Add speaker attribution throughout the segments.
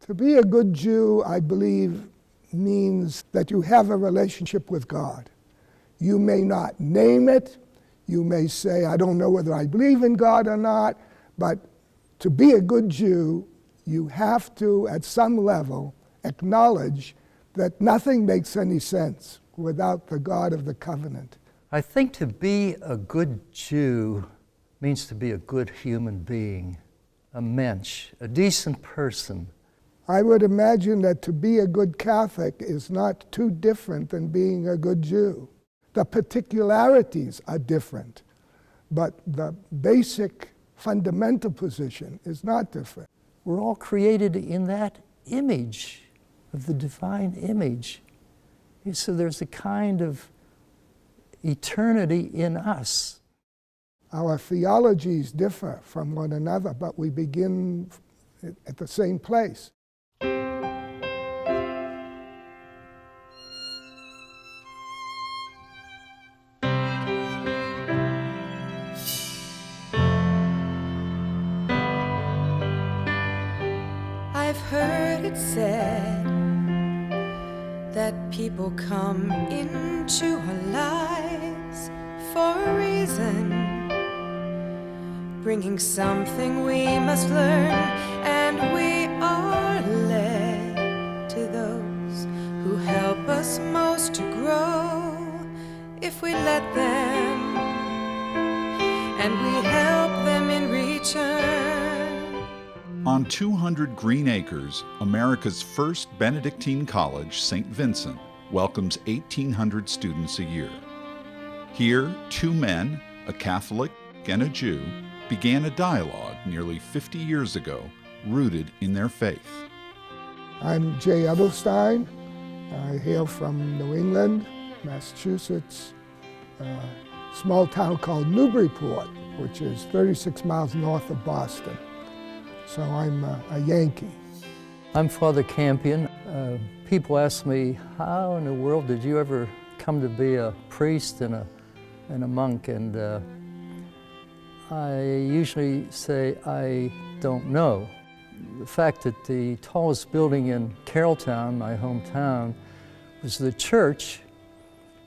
Speaker 1: To be a good Jew, I believe, means that you have a relationship with God. You may not name it. You may say, I don't know whether I believe in God or not, but to be a good Jew, you have to, at some level, acknowledge that nothing makes any sense without the God of the covenant.
Speaker 2: I think to be a good Jew means to be a good human being, a mensch, a decent person.
Speaker 1: I would imagine that to be a good Catholic is not too different than being a good Jew. The particularities are different, but the basic fundamental position is not different.
Speaker 2: We're all created in that image of the divine image. So there's a kind of eternity in us.
Speaker 1: Our theologies differ from one another, but we begin at the same place.
Speaker 3: I've heard it said that people come into our lives for a reason, bringing something we must learn, and we are led to those who help us most to grow if we let them, and we help them in return.
Speaker 4: On 200 green acres, America's first Benedictine college, St. Vincent, welcomes 1,800 students a year. Here, two men, a Catholic and a Jew, began a dialogue nearly 50 years ago, rooted in their faith.
Speaker 1: I'm J. Edelstein. I hail from New England, Massachusetts, a small town called Newburyport, which is 36 miles north of Boston. So I'm a Yankee.
Speaker 2: I'm Father Campion. People ask me, how in the world did you ever come to be a priest and a monk? And I usually say, I don't know. The fact that the tallest building in Carrolltown, my hometown, was the church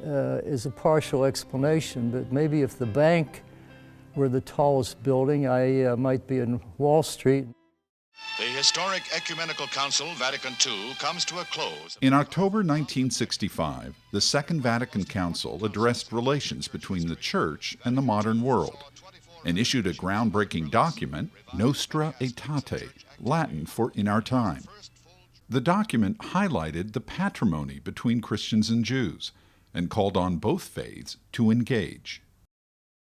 Speaker 2: is a partial explanation, but maybe if the bank were the tallest building, I might be in Wall Street.
Speaker 5: The historic Ecumenical Council, Vatican II, comes to a close.
Speaker 4: In October 1965, the Second Vatican Council addressed relations between the Church and the modern world and issued a groundbreaking document, Nostra Aetate, Latin for In Our Time. The document highlighted the patrimony between Christians and Jews and called on both faiths to engage.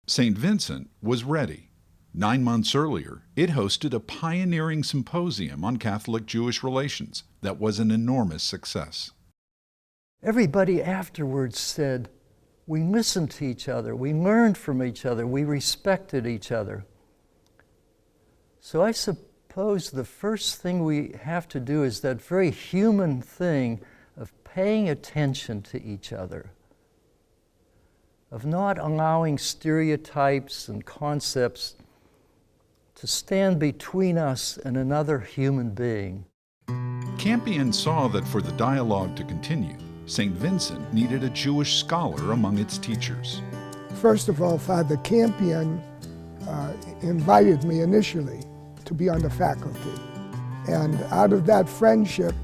Speaker 4: St. Vincent was ready. 9 months earlier, it hosted a pioneering symposium on Catholic-Jewish relations that was an enormous success.
Speaker 2: Everybody afterwards said, we listened to each other, we learned from each other, we respected each other. So I suppose the first thing we have to do is that very human thing of paying attention to each other, of not allowing stereotypes and concepts to stand between us and another human being.
Speaker 4: Campion saw that for the dialogue to continue, St. Vincent needed a Jewish scholar among its teachers.
Speaker 1: First of all, Father Campion invited me initially to be on the faculty. And out of that friendship,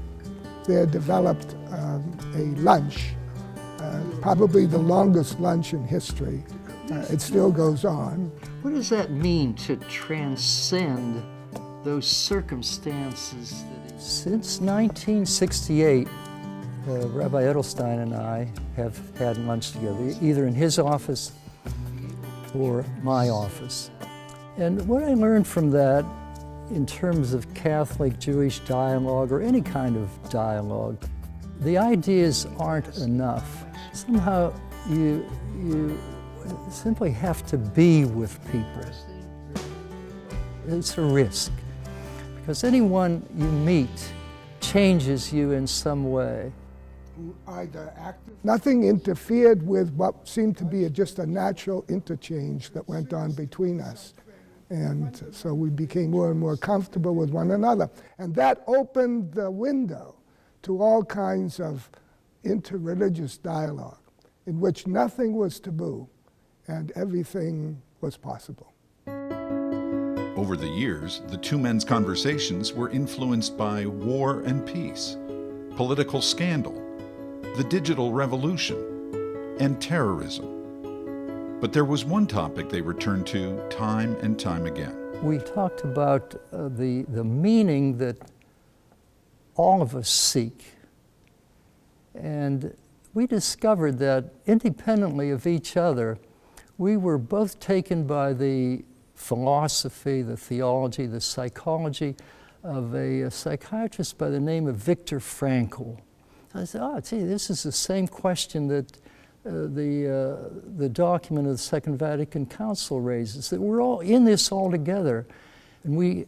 Speaker 1: there developed a lunch, probably the longest lunch in history. It still goes on.
Speaker 2: What does that mean, to transcend those circumstances? Since 1968, Rabbi Edelstein and I have had lunch together, either in his office or my office. And what I learned from that, in terms of Catholic-Jewish dialogue or any kind of dialogue, the ideas aren't enough. Somehow you simply have to be with people. It's a risk, because anyone you meet changes you in some way.
Speaker 1: Either active. Nothing interfered with what seemed to be just a natural interchange that went on between us. And so we became more and more comfortable with one another. And that opened the window to all kinds of interreligious dialogue in which nothing was taboo and everything was possible.
Speaker 4: Over the years, the two men's conversations were influenced by war and peace, political scandal, the digital revolution, and terrorism. But there was one topic they returned to time and time again.
Speaker 2: We talked about the meaning that all of us seek. And we discovered that independently of each other, we were both taken by the philosophy, the theology, the psychology of a psychiatrist by the name of Viktor Frankl. I said, oh, gee, this is the same question that the document of the Second Vatican Council raises, that we're all in this all together, and we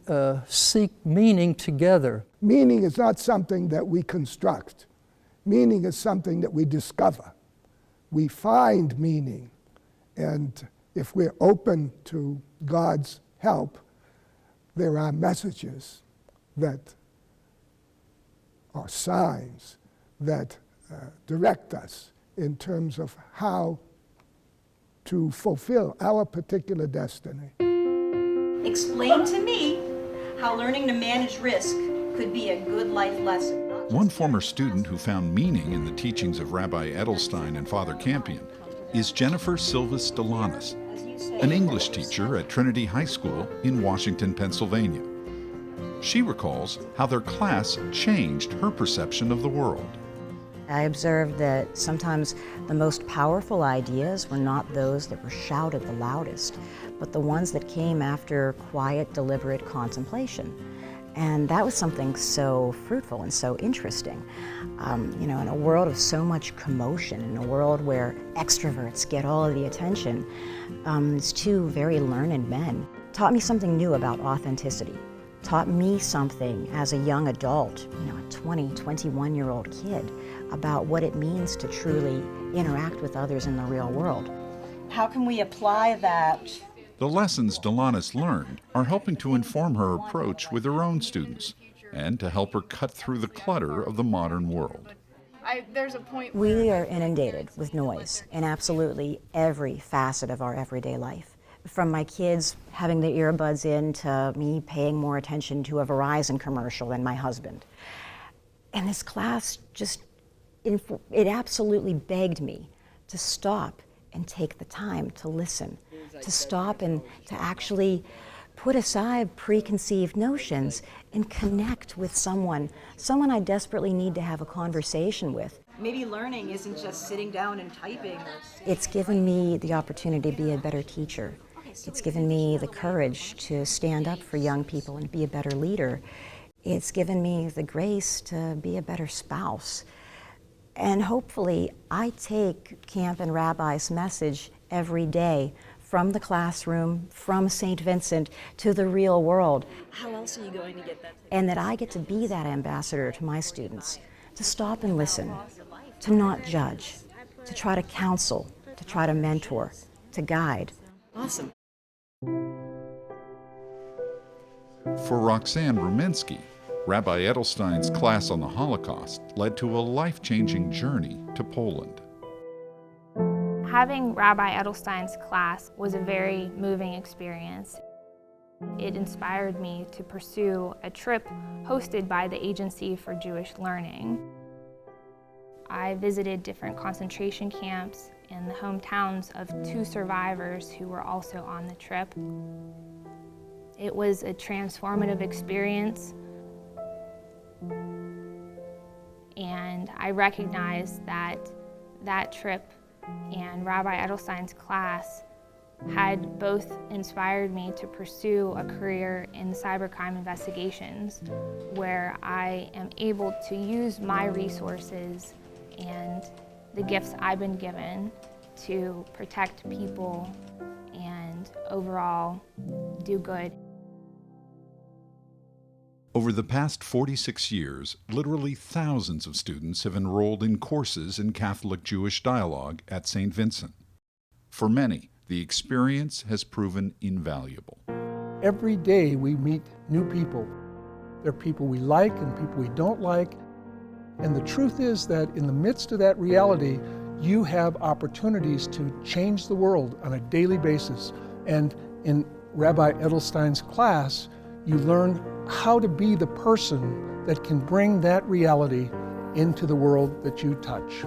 Speaker 2: seek meaning together.
Speaker 1: Meaning is not something that we construct. Meaning is something that we discover. We find meaning, and if we're open to God's help, there are messages that are signs that direct us in terms of how to fulfill our particular destiny.
Speaker 6: Explain to me how learning to manage risk could be a good life lesson.
Speaker 4: One former student who found meaning in the teachings of Rabbi Edelstein and Father Campion is Jennifer Silva Stellanis, an English teacher at Trinity High School in Washington, Pennsylvania. She recalls how their class changed her perception of the world.
Speaker 7: I observed that sometimes the most powerful ideas were not those that were shouted the loudest, but the ones that came after quiet, deliberate contemplation. And that was something so fruitful and so interesting. In a world of so much commotion, in a world where extroverts get all of the attention, these two very learned men taught me something new about authenticity, taught me something as a young adult, a 20, 21-year-old kid, about what it means to truly interact with others in the real world.
Speaker 6: How can we apply that?
Speaker 4: The lessons Stellanis learned are helping to inform her approach with her own students and to help her cut through the clutter of the modern world.
Speaker 7: We are inundated with noise in absolutely every facet of our everyday life. From my kids having their earbuds in to me paying more attention to a Verizon commercial than my husband. And this class it absolutely begged me to stop and take the time to listen, to stop and to actually put aside preconceived notions and connect with someone I desperately need to have a conversation with.
Speaker 6: Maybe learning isn't just sitting down and typing.
Speaker 7: It's given me the opportunity to be a better teacher. It's given me the courage to stand up for young people and be a better leader. It's given me the grace to be a better spouse. And hopefully, I take Camp and Rabbi's message every day from the classroom, from St. Vincent to the real world.
Speaker 6: How else are you going to get that?
Speaker 7: And that I get to be that ambassador to my students, to stop and listen, to not judge, to try to counsel, to try to mentor, to guide.
Speaker 6: Awesome.
Speaker 4: For Roxanne Mirminsky, Rabbi Edelstein's class on the Holocaust led to a life-changing journey to Poland.
Speaker 8: Having Rabbi Edelstein's class was a very moving experience. It inspired me to pursue a trip hosted by the Agency for Jewish Learning. I visited different concentration camps in the hometowns of 2 survivors who were also on the trip. It was a transformative experience, and I recognized that that trip and Rabbi Edelstein's class had both inspired me to pursue a career in cybercrime investigations, where I am able to use my resources and the gifts I've been given to protect people and overall do good.
Speaker 4: Over the past 46 years, literally thousands of students have enrolled in courses in Catholic Jewish dialogue at St. Vincent. For many, the experience has proven invaluable.
Speaker 9: Every day we meet new people. There are people we like and people we don't like. And the truth is that in the midst of that reality, you have opportunities to change the world on a daily basis. And in Rabbi Edelstein's class, you learn how to be the person that can bring that reality into the world that you touch.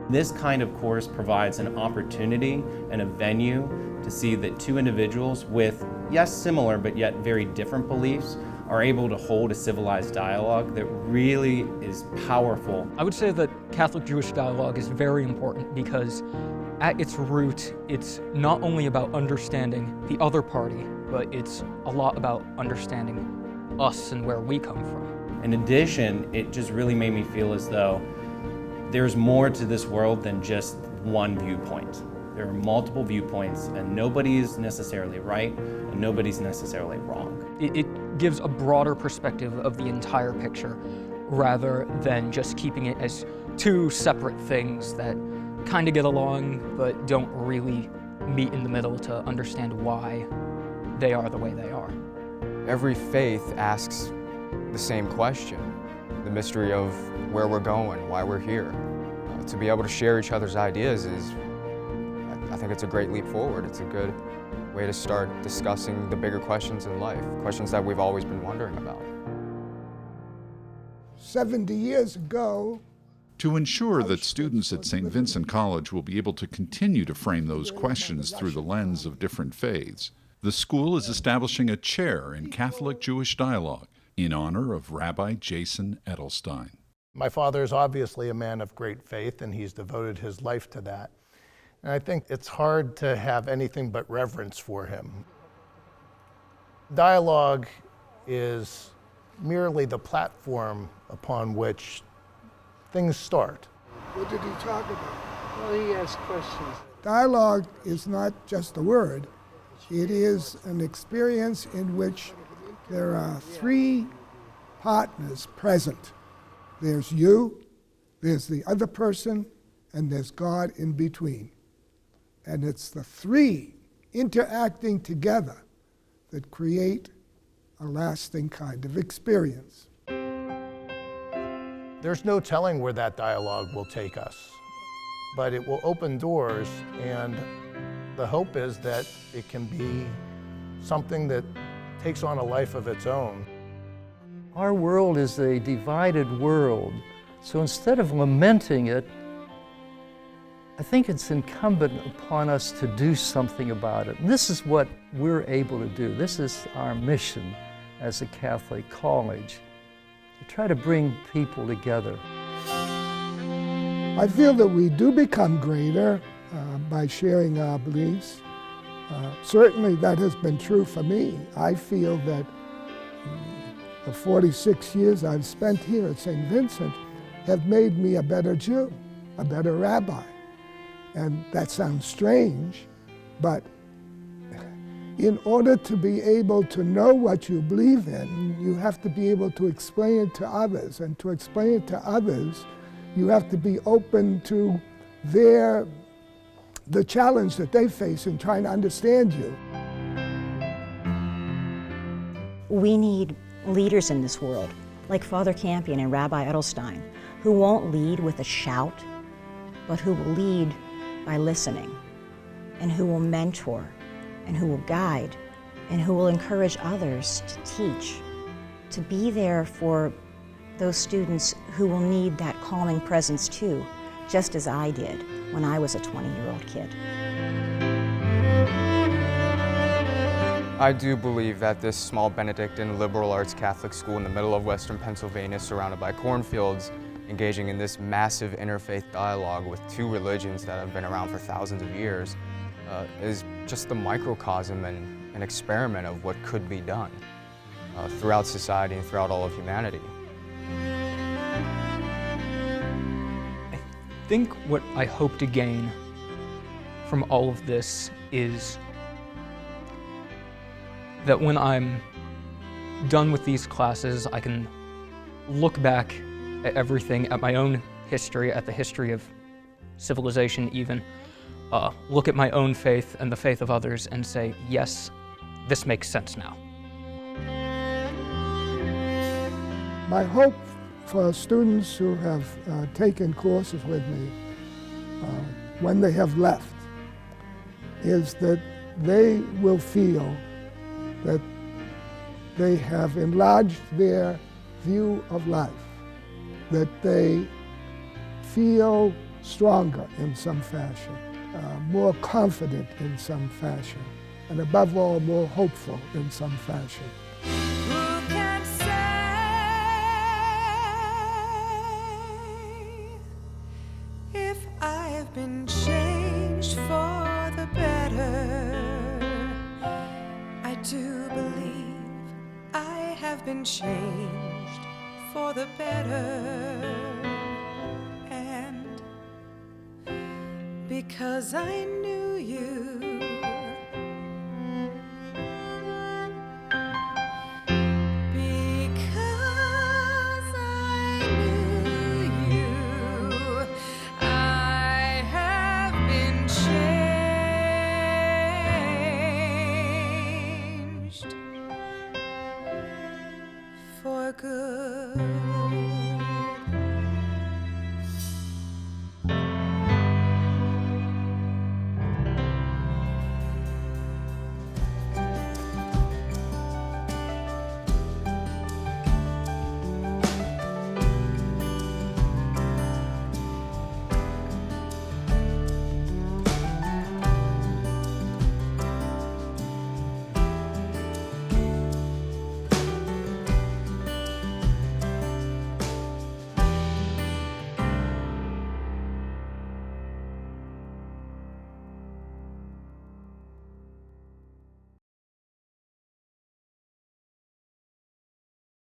Speaker 10: This kind of course provides an opportunity and a venue to see that two individuals with, yes, similar but yet very different beliefs are able to hold a civilized dialogue that really is powerful.
Speaker 11: I would say that Catholic-Jewish dialogue is very important because at its root, it's not only about understanding the other party, but it's a lot about understanding us and where we come from.
Speaker 10: In addition, it just really made me feel as though there's more to this world than just one viewpoint. There are multiple viewpoints, and nobody is necessarily right, and nobody's necessarily wrong.
Speaker 11: It gives a broader perspective of the entire picture, rather than just keeping it as two separate things that kind of get along, but don't really meet in the middle to understand why they are the way they are.
Speaker 12: Every faith asks the same question, the mystery of where we're going, why we're here. To be able to share each other's ideas is, I think it's a great leap forward. It's a good way to start discussing the bigger questions in life, questions that we've always been wondering about.
Speaker 1: 70 years ago,
Speaker 4: to ensure that students at St. Vincent College will be able to continue to frame those questions through the lens of different faiths, the school is establishing a chair in Catholic-Jewish dialogue in honor of Rabbi Jason Edelstein.
Speaker 13: My father is obviously a man of great faith, and he's devoted his life to that. And I think it's hard to have anything but reverence for him. Dialogue is merely the platform upon which things start.
Speaker 1: what did he talk about?
Speaker 9: Well, he asked questions.
Speaker 1: Dialogue is not just a word. It is an experience in which there are three partners present. There's you, there's the other person, and there's God in between. And it's the three interacting together that create a lasting kind of experience.
Speaker 13: There's no telling where that dialogue will take us, but it will open doors, and the hope is that it can be something that takes on a life of its own.
Speaker 2: Our world is a divided world, so instead of lamenting it, I think it's incumbent upon us to do something about it. And this is what we're able to do. This is our mission as a Catholic college, to try to bring people together.
Speaker 1: I feel that we do become greater by sharing our beliefs. Certainly that has been true for me. I feel that the 46 years I've spent here at St. Vincent have made me a better Jew, a better rabbi. And that sounds strange, but in order to be able to know what you believe in, you have to be able to explain it to others. And to explain it to others, you have to be open to the challenge that they face in trying to understand you.
Speaker 7: We need leaders in this world, like Father Campion and Rabbi Edelstein, who won't lead with a shout, but who will lead by listening, and who will mentor, and who will guide, and who will encourage others to teach, to be there for those students who will need that calming presence too, just as I did when I was a 20-year-old kid.
Speaker 12: I do believe that this small Benedictine liberal arts Catholic school in the middle of Western Pennsylvania, surrounded by cornfields, engaging in this massive interfaith dialogue with two religions that have been around for thousands of years, is just the microcosm and an experiment of what could be done throughout society and throughout all of humanity.
Speaker 11: I think what I hope to gain from all of this is that when I'm done with these classes, I can look back at everything, at my own history, at the history of civilization even, look at my own faith and the faith of others and say, yes, this makes sense now.
Speaker 1: My hope for students who have taken courses with me when they have left is that they will feel that they have enlarged their view of life, that they feel stronger in some fashion, more confident in some fashion, and above all, more hopeful in some fashion.
Speaker 3: Who can say if I have been changed for the better? I do believe I have been changed for the better. And because I knew you, for good.